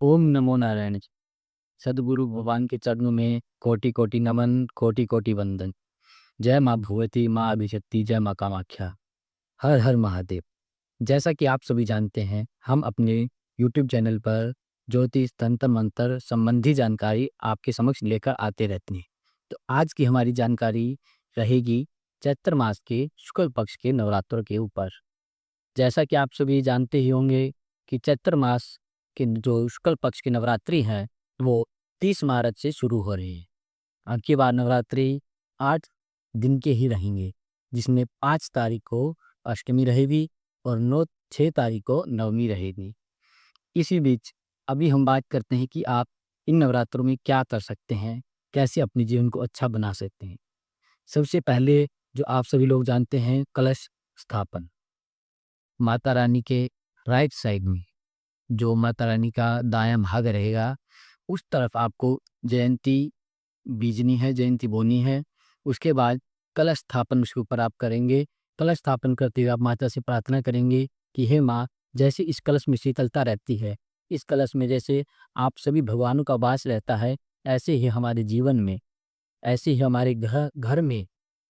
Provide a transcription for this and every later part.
ओम नमो नारायण जी। सद्गुरु भगवान के चरणों में कोटि कोटि नमन, कोटि कोटि वंदन। जय माँ भगवती, माँ अभिशक्ति, जय माँ कामाख्या। हर हर महादेव। जैसा कि आप सभी जानते हैं, हम अपने यूट्यूब चैनल पर ज्योतिष तंत्र मंत्र संबंधी जानकारी आपके समक्ष लेकर आते रहते हैं। तो आज की हमारी जानकारी रहेगी चैत्र मास के शुक्ल पक्ष के नवरात्रों के ऊपर। जैसा कि आप सभी जानते ही होंगे कि चैत्र मास के जो शुक्ल पक्ष की नवरात्रि हैं, वो 30 मार्च से शुरू हो रही है। अब की बार नवरात्रि 8 दिन के ही रहेंगे, जिसमें 5 तारीख को अष्टमी रहेगी और 6 तारीख को नवमी रहेगी। इसी बीच अभी हम बात करते हैं कि आप इन नवरात्रों में क्या कर सकते हैं, कैसे अपने जीवन को अच्छा बना सकते हैं। सबसे पहले जो आप सभी लोग जानते हैं, कलश स्थापन। माता रानी के राइट साइड में जो माता रानी का दायां भाग रहेगा, उस तरफ आपको जयंती बीजनी है, जयंती बोनी है। उसके बाद कलश स्थापन उसके ऊपर आप करेंगे। कलश स्थापन करते हुए आप माता से प्रार्थना करेंगे कि हे माँ, जैसे इस कलश में शीतलता रहती है, इस कलश में जैसे आप सभी भगवानों का वास रहता है, ऐसे ही हमारे जीवन में, ऐसे ही हमारे घर घर में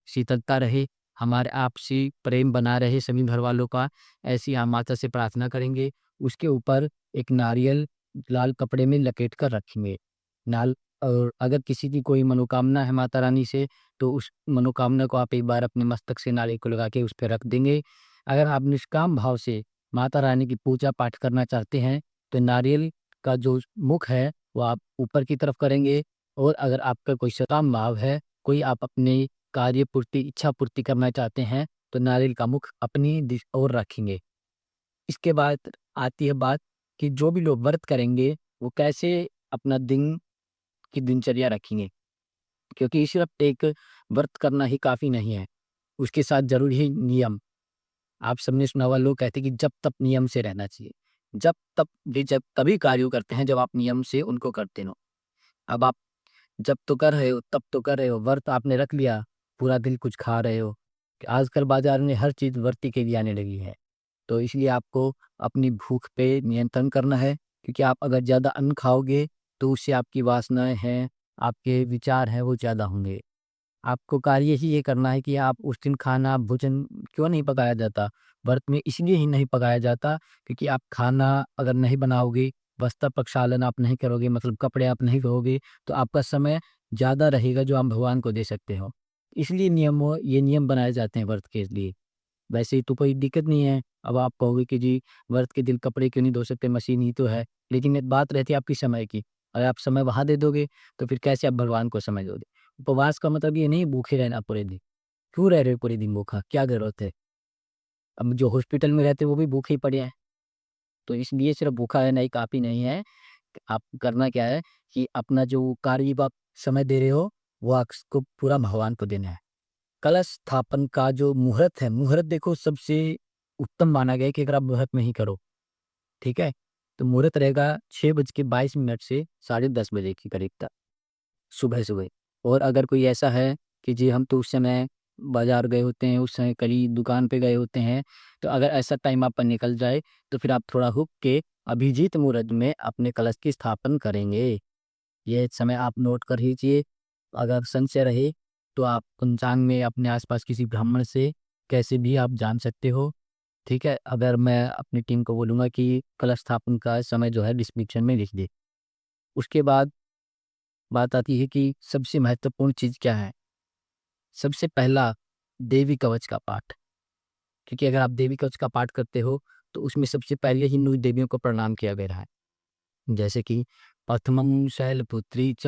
शीतलता रहे, हमारे आपसी प्रेम बना रहे सभी घर वालों का, ऐसी हम माता से प्रार्थना करेंगे। उसके ऊपर एक नारियल लाल कपड़े में लपेट कर रखेंगे। नाल और अगर किसी की कोई मनोकामना है माता रानी से, तो उस मनोकामना को आप एक बार अपने मस्तक से नारियल को लगा के उस पे रख देंगे। अगर आप निष्काम भाव से माता रानी की पूजा पाठ करना चाहते हैं, तो नारियल का जो मुख है, वो आप ऊपर की तरफ करेंगे। और अगर आपका कोई सकाम भाव है, कोई आप अपने कार्य पूर्ति, इच्छा पूर्ति करना चाहते हैं, तो नारियल का मुख अपनी ओर रखेंगे। इसके बाद आती है बात कि जो भी लोग व्रत करेंगे, वो कैसे अपना दिन की दिनचर्या रखेंगे। क्योंकि सिर्फ एक व्रत करना ही काफ़ी नहीं है, उसके साथ ज़रूरी है नियम। आप सबने सुना होगा, लोग कहते हैं कि जप तप नियम से रहना चाहिए। जप तप भी जब तभी कार्य करते हैं जब आप नियम से उनको करते हो। अब आप जब तो कर रहे हो, तब तो कर रहे हो, व्रत आपने रख लिया, पूरा दिन कुछ खा रहे हो। आजकल बाज़ार में हर चीज़ व्रत के लिए आने लगी है। तो इसलिए आपको अपनी भूख पे नियंत्रण करना है, क्योंकि आप अगर ज़्यादा अन्न खाओगे, तो उससे आपकी वासनाएँ हैं, आपके विचार हैं, वो ज़्यादा होंगे। आपको कार्य ही ये करना है कि आप उस दिन खाना भोजन क्यों नहीं पकाया जाता? व्रत में इसलिए ही नहीं पकाया जाता, क्योंकि आप खाना अगर नहीं बनाओगे, वस्त्र प्रक्षालन आप नहीं करोगे, मतलब कपड़े आप नहीं धोओगे, तो आपका समय ज़्यादा रहेगा जो आप भगवान को दे सकते हो। इसलिए ये नियम बनाए जाते हैं व्रत के लिए। वैसे ही तो कोई दिक्कत नहीं है। अब आप कहोगे कि जी, व्रत के दिन कपड़े क्यों नहीं धो सकते, मशीन ही तो है। लेकिन एक बात रहती है आपकी समय की। अगर आप समय वहाँ दे दोगे, तो फिर कैसे आप भगवान को समय दोगे? उपवास का मतलब ये नहीं भूखे रहना पूरे दिन। क्यों रह रहे हो पूरे दिन भूखा? क्या ज़रूरत है? अब जो हॉस्पिटल में रहते हैं वो भी भूखे ही पड़े हैं। तो इसलिए सिर्फ भूखा रहना ही काफ़ी नहीं है। आप करना क्या है कि अपना जो कार्य आप समय दे रहे हो, वो आपको पूरा भगवान को देना है। कलश स्थापन का जो मुहूर्त है, मुहूर्त देखो सबसे उत्तम माना गया है कि अगर आप मुहूर्त में ही करो, ठीक है? तो मुहूर्त रहेगा 6:22 से साढ़े 10 बजे के करीब तक, सुबह-सुबह। और अगर कोई ऐसा है कि जी हम तो उस समय बाज़ार गए होते हैं, उस समय कहीं दुकान पे गए होते हैं, तो अगर ऐसा टाइम आप पर निकल जाए, तो फिर आप थोड़ा रुक के अभिजीत मुहूर्त में अपने कलश की स्थापन करेंगे। ये समय आप नोट कर लीजिए। अगर संशय रहे, तो आप पंचांग में अपने आस-पास किसी ब्राह्मण से कैसे भी आप जान सकते हो, ठीक है? अगर मैं अपनी टीम को बोलूँगा कि कलश स्थापन का समय जो है डिस्क्रिप्शन में लिख दे। उसके बाद बात आती है कि सबसे महत्वपूर्ण चीज़ क्या है? सबसे पहला देवी कवच का पाठ, क्योंकि अगर आप देवी कवच का पाठ करते हो, तो उसमें सबसे पहले ही 9 देवियों को प्रणाम किया गया है। जैसे कि प्रथमं शैलपुत्री च,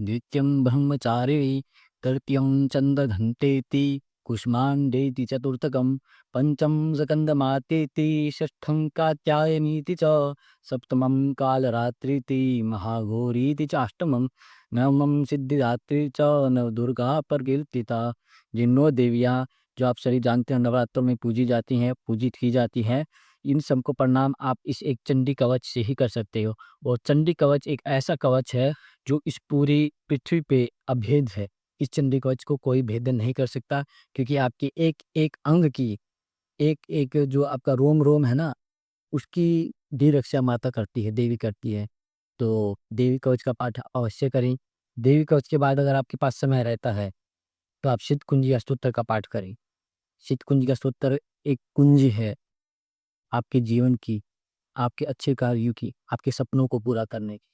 द्वितीयं ब्रह्मचारिणी, तृतीयं चंद्रघंटेति, कुष्मांडेति चतुर्थकं, पंचम स्कंदमातेति, षष्ठं कात्यायनीति च, सप्तमं कालरात्रिति, महाघोरीति च अष्टमं, नवमं सिद्धिदात्री च, नवदुर्गा प्रकीर्तिता। जिन 9 देवियाँ जो आप सभी जानते हो नवरात्रों में पूजी जाती हैं, पूजित की जाती हैं, इन सबको प्रणाम आप इस एक चंडी कवच से ही कर सकते हो। और चंडी कवच एक ऐसा कवच है जो इस पूरी पृथ्वी पे अभेद है। इस चंडी कवच को कोई भेदन नहीं कर सकता, क्योंकि आपके एक-एक अंग की, एक-एक जो आपका रोम-रोम है ना, उसकी भी रक्षा माता करती है, देवी करती है। तो देवी कवच का पाठ अवश्य करें। देवी कवच के बाद अगर आपके पास समय रहता है तो आप सिद्ध कुंजी स्तोत्र का पाठ करें। सिद्ध कुंजी का स्तोत्र एक कुंजी है आपके जीवन की, आपके अच्छे कार्यों की, आपके सपनों को पूरा करने की।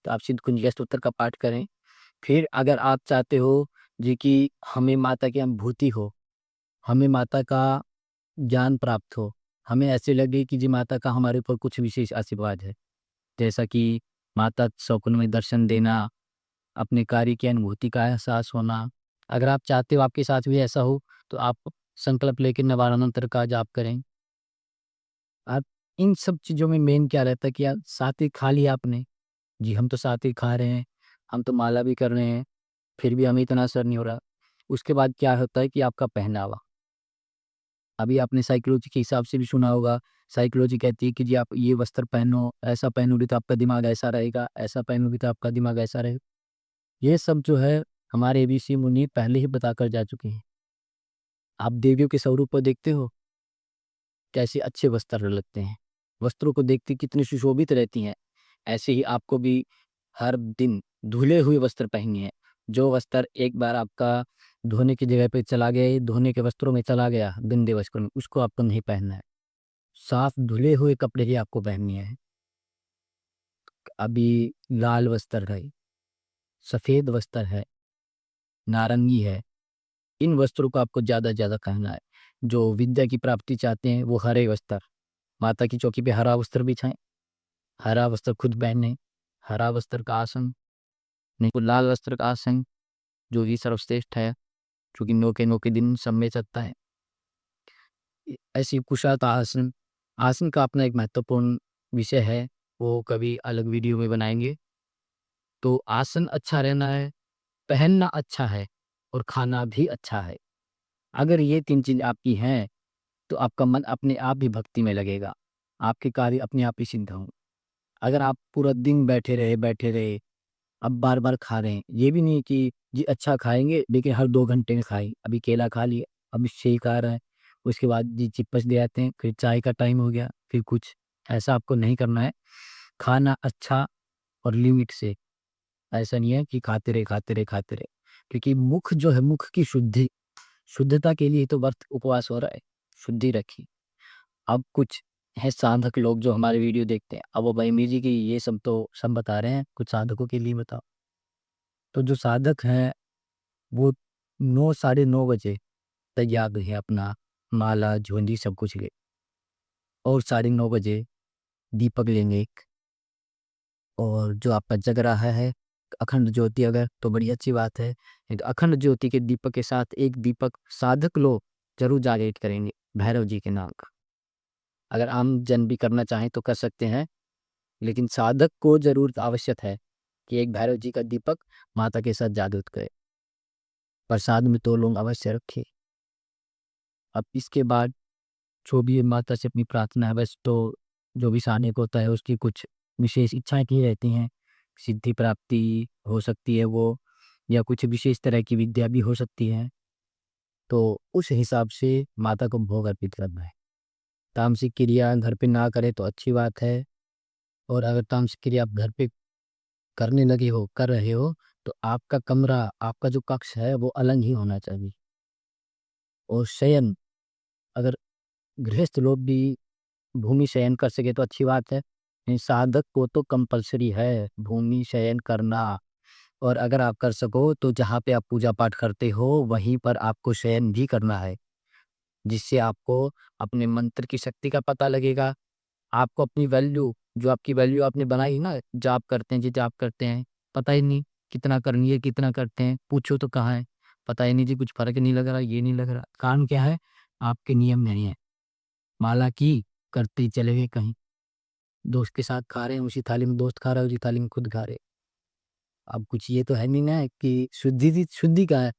तो आप सिद्ध कुंजी स्तोत्र का पाठ करें। फिर अगर आप चाहते हो जी कि हमें माता की अनुभूति हो, हमें माता का ज्ञान प्राप्त हो, हमें ऐसे लगे कि जी माता का हमारे ऊपर कुछ विशेष आशीर्वाद है, जैसा कि माता स्वप्न में दर्शन देना, अपने कार्य की अनुभूति का एहसास होना। अगर आप चाहते हो आपके साथ भी ऐसा हो, तो आप संकल्प लेके नवारण मंत्र का जाप करें। आप इन सब चीज़ों में मेन क्या रहता है कि आप सात्विक खा लिया आपने, जी हम तो सात्विक खा रहे हैं, हम तो माला भी कर रहे हैं, फिर भी हमें इतना असर नहीं हो रहा। उसके बाद क्या होता है कि आपका पहनावा, अभी आपने साइकोलॉजी के हिसाब से भी सुना होगा, साइकोलॉजी कहती है कि जी आप ये वस्त्र पहनो, ऐसा पहनोगे तो आपका दिमाग ऐसा रहेगा, ऐसा पहनोगे तो आपका दिमाग ऐसा रहेगा। ये सब जो है हमारे ऋषि मुनि पहले ही बताकर जा चुके हैं। आप देवियों के स्वरूप को देखते हो, कैसे अच्छे वस्त्र लगते हैं, वस्त्रों को देखते कितनी सुशोभित रहती हैं। ऐसे ही आपको भी हर दिन धुले हुए वस्त्र पहनने हैं। जो वस्त्र एक बार आपका धोने की जगह पे चला गया, धोने के वस्त्रों में चला गया, गंदे वस्त्रों में, उसको आपको नहीं पहनना है। साफ धुले हुए कपड़े ही आपको पहनने हैं। अभी लाल वस्त्र है, सफ़ेद वस्त्र है, नारंगी है, इन वस्त्रों को आपको ज़्यादा से ज़्यादा पहनना है। जो विद्या की प्राप्ति चाहते हैं वो हरे वस्त्र, माता की चौकी पे हरा वस्त्र बिछाएँ, हरा वस्त्र खुद पहने, हरा वस्त्र का आसन, नहीं तो लाल वस्त्र का आसन जो कि सर्वश्रेष्ठ है, जो कि 9 के 9 के दिन सब में चलता है। ऐसी कुशलता आसन, आसन का अपना एक महत्वपूर्ण विषय है, वो कभी अलग वीडियो में बनाएँगे। तो आसन अच्छा रहना है, पहनना अच्छा है और खाना भी अच्छा है। अगर ये 3 चीज़ आपकी हैं, तो आपका मन अपने आप ही भक्ति में लगेगा, आपके कार्य अपने आप ही सिद्ध होंगे। अगर आप पूरा दिन बैठे रहे, अब बार-बार खा रहे हैं, ये भी नहीं कि जी अच्छा खाएँगे लेकिन हर 2 घंटे में खाएँ, अभी केला खा लिया, अभी शेक आ रहा है, उसके बाद जी चिप्स ले आते हैं, फिर चाय का टाइम हो गया, फिर कुछ, ऐसा आपको नहीं करना है। खाना अच्छा और लिमिट से, ऐसा नहीं है कि खाते रहे, क्योंकि मुख जो है, मुख की शुद्धता के लिए तो व्रत उपवास हो रहा है, शुद्धि रखिए। अब कुछ है साधक लोग जो हमारे वीडियो देखते हैं, अब वो भाई जी की ये सब तो सब बता रहे हैं, कुछ साधकों के लिए बताओ। तो जो साधक हैं वो 9 साढ़े 9 बजे तैयार है अपना माला, झोली सब कुछ ले, और साढ़े 9 बजे दीपक लेंगे एक, और जो आपका जग रहा है अखंड ज्योति अगर, तो बड़ी अच्छी बात है। नहीं तो अखंड ज्योति के दीपक के साथ एक दीपक साधक लोग ज़रूर जागृत करेंगे भैरव जी के नाम का। अगर आम जन भी करना चाहें तो कर सकते हैं, लेकिन साधक को ज़रूर आवश्यक है कि एक भैरव जी का दीपक माता के साथ जागृत करे। प्रसाद में 2 लोग अवश्य रखें। अब इसके बाद जो भी माता से अपनी प्रार्थना है, वैसे तो जो भी साधक होता है उसकी कुछ विशेष इच्छाएँ की रहती हैं। सिद्धि प्राप्ति हो सकती है वो, या कुछ विशेष तरह की विद्या भी हो सकती है। तो उस हिसाब से माता को भोग अर्पित करना है। तामसिक क्रिया घर पे ना करें तो अच्छी बात है, और अगर तामसिक क्रिया आप घर पे करने लगे हो, कर रहे हो, तो आपका कमरा, आपका जो कक्ष है वो अलग ही होना चाहिए। और शयन, अगर गृहस्थ लोग भी भूमि शयन कर सके तो अच्छी बात है। नहीं, साधक को तो कंपल्सरी है भूमि शयन करना, और अगर आप कर सको तो जहाँ पे आप पूजा पाठ करते हो वहीं पर आपको शयन भी करना है, जिससे आपको अपने मंत्र की शक्ति का पता लगेगा। आपको अपनी वैल्यू, जो आपकी वैल्यू आपने बनाई ना, जाप करते हैं जी, जाप करते हैं, पता ही नहीं कितना करनी है, कितना करते हैं, पूछो तो कहाँ है, पता ही नहीं जी, कुछ फ़र्क नहीं लग रहा, ये नहीं लग रहा। कारण क्या है? आपके नियम नहीं है। माला की, करते ही चले गए कहीं, दोस्त के साथ खा रहे हैं, उसी थाली में दोस्त खा रहा है, उसी थाली में खुद खा रहे हैं। अब कुछ ये तो है नहीं ना कि शुद्धि का है।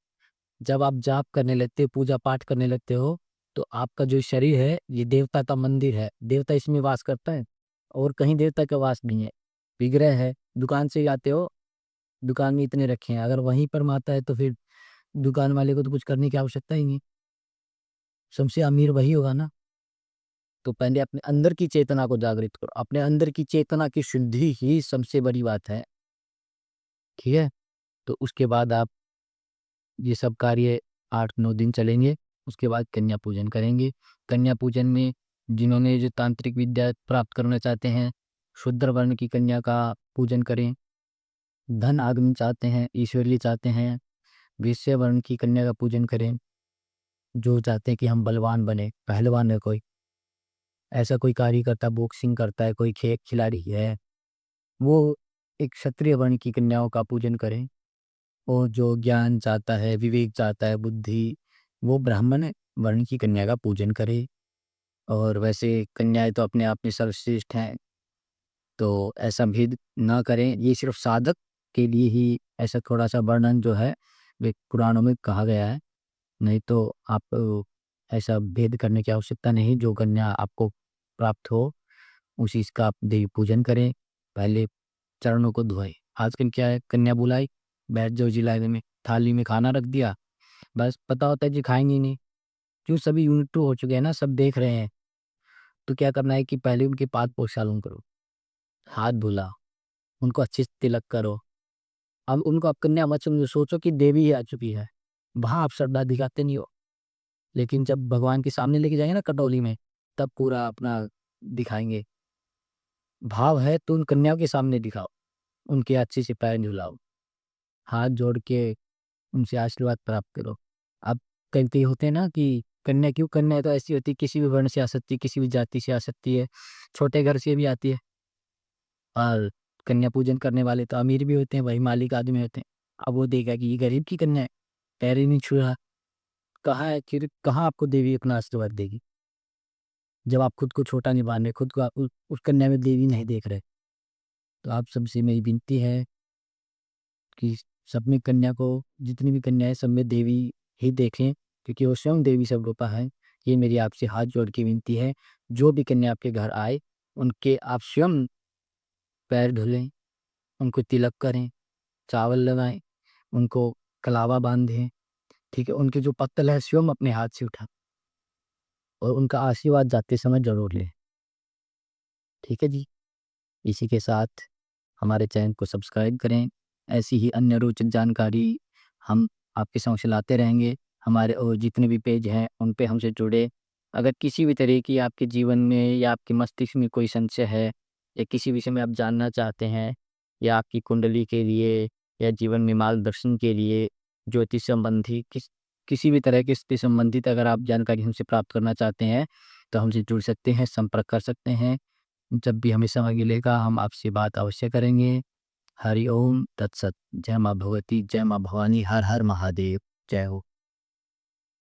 जब आप जाप करने लगते हो, पूजा पाठ करने लगते हो, तो आपका जो शरीर है ये देवता का मंदिर है, देवता इसमें वास करता है, और कहीं देवता का वास नहीं है। विग्रह है, दुकान से ही आते हो, दुकान में इतने रखे हैं, अगर वहीं पर माता है तो फिर दुकान वाले को तो कुछ करने की आवश्यकता ही नहीं, सबसे अमीर वही होगा ना। तो पहले अपने अंदर की चेतना को जागृत करो। अपने अंदर की चेतना की शुद्धि ही सबसे बड़ी बात है, ठीक है? तो उसके बाद आप ये सब कार्य 8-9 दिन चलेंगे, उसके बाद कन्या पूजन करेंगे। कन्या पूजन में जिन्होंने जो तांत्रिक विद्या प्राप्त करना चाहते हैं, शूद्र वर्ण की कन्या का पूजन करें। धन आगमन चाहते हैं, ईश्वरीय चाहते हैं, वैश्य वर्ण की कन्या का पूजन करें। जो चाहते हैं कि हम बलवान बने, पहलवान है कोई, ऐसा कोई कार्यकर्ता बॉक्सिंग करता है, कोई खिलाड़ी है, वो एक क्षत्रिय वर्ण की कन्याओं का पूजन करें। और जो ज्ञान चाहता है, विवेक चाहता है, बुद्धि, वो ब्राह्मण वर्ण की कन्या का पूजन करे। और वैसे कन्याएं तो अपने आप में सर्वश्रेष्ठ हैं, तो ऐसा भेद ना करें। ये सिर्फ साधक के लिए ही ऐसा थोड़ा सा वर्णन जो है वे पुराणों में कहा गया है, नहीं तो आप ऐसा भेद करने की आवश्यकता नहीं। जो कन्या आपको प्राप्त हो उसी इसका आप देवी पूजन करें, पहले चरणों को धोएं। आजकल क्या है, कन्या बुलाई, बैठ जाओ जिलाने में, थाली में खाना रख दिया, बस पता होता है जी खाएंगे ही नहीं। क्यों, सभी यूनिट टू हो चुके हैं ना, सब देख रहे हैं। तो क्या करना है कि पहले उनके पाद प्रक्षालन करो, हाथ धुला, उनको अच्छे से तिलक करो। अब उनको आप कन्या मत समझो, सोचो कि देवी ही आ चुकी है, वहाँ आप श्रद्धा दिखाते नहीं हो। लेकिन जब भगवान के सामने लेके जाएंगे ना कटोली में, तब पूरा अपना दिखाएंगे। भाव है तो उन कन्याओं के सामने दिखाओ, उनके अच्छे से पैर झुलाओ, हाथ जोड़ के उनसे आशीर्वाद प्राप्त करो। अब कई होते हैं ना कि कन्या, क्यों कन्या है तो ऐसी होती है, किसी भी वर्ण से आ सकती है, किसी भी जाति से आ सकती है, छोटे घर से भी आती है। और कन्या पूजन करने वाले तो अमीर भी होते हैं, वही मालिक आदमी होते हैं। अब वो देगा कि ये गरीब की कन्या है, पैर ही नहीं छू रहा, कहाँ है फिर, कहाँ आपको देवी अपना आशीर्वाद देगी जब आप खुद को छोटा नहीं मान रहे, खुद को उस कन्या में देवी नहीं देख रहे। तो आप सबसे मेरी विनती है कि सब में कन्या को, जितनी भी कन्या है सब में देवी ही देखें, क्योंकि वो स्वयं देवी स्वरूपा है। ये मेरी आपसे हाथ जोड़ के विनती है। जो भी कन्या आपके घर आए, उनके आप स्वयं पैर धुलें, उनको तिलक करें, चावल लगाएं, उनको कलावा बांधें, ठीक है? उनके जो पत्तल है स्वयं अपने हाथ से उठा, और उनका आशीर्वाद जाते समय जरूर लें, ठीक है जी? इसी के साथ हमारे चैनल को सब्सक्राइब करें। ऐसी ही अन्य रोचक जानकारी हम आपके समक्ष लाते रहेंगे। हमारे और जितने भी पेज हैं उन पे हमसे जुड़े। अगर किसी भी तरह की आपके जीवन में या आपके मस्तिष्क में कोई संशय है, या किसी विषय में आप जानना चाहते हैं, या आपकी कुंडली के लिए, या जीवन में मार्गदर्शन के लिए, ज्योतिष संबंधी किसी भी तरह के इससे संबंधित अगर आप जानकारी हमसे प्राप्त करना चाहते हैं, तो हमसे जुड़ सकते हैं, संपर्क कर सकते हैं। जब भी हमें समय मिलेगा हम आपसे बात अवश्य करेंगे। हरि ओम तत्सत। जय माँ भगवती, जय माँ भवानी, हर हर महादेव। जय हो।